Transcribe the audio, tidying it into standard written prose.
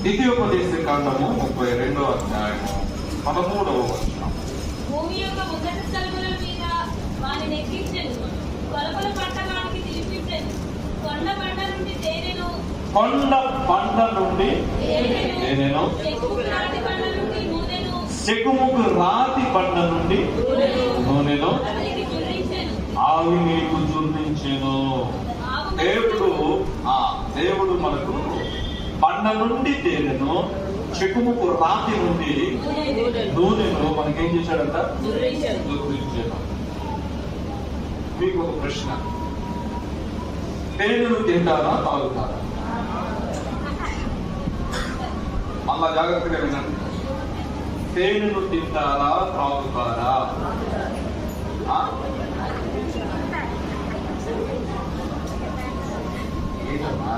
ద్వితీయోపదేశ కాండము 32వ అధ్యాయము 13వ వచనం. భూమి యొక్క ఉన్నత స్థలముల మీద వారిని ఎక్కించెను, కొలకల పట్టణానికి తిరిపించెను. కొండ బండ నుండి తేనెను, చెకుముకు రాతి బండ నుండి నూనెను ఆవి నీకు జుర్రించెను. దేవుడు మనకు బండ నుండి తేనెను, చెకుముకు రాతి నుండి నూనెను మనకేం చేశాడంట? జుర్రించెను. మీకు ఒక ప్రశ్న, తేనెను తింటారా తాగుతారా? మళ్ళా జాగ్రత్తగా వినండి. తేనెను తింటారా త్రాగుతారా? ఏంటమ్మా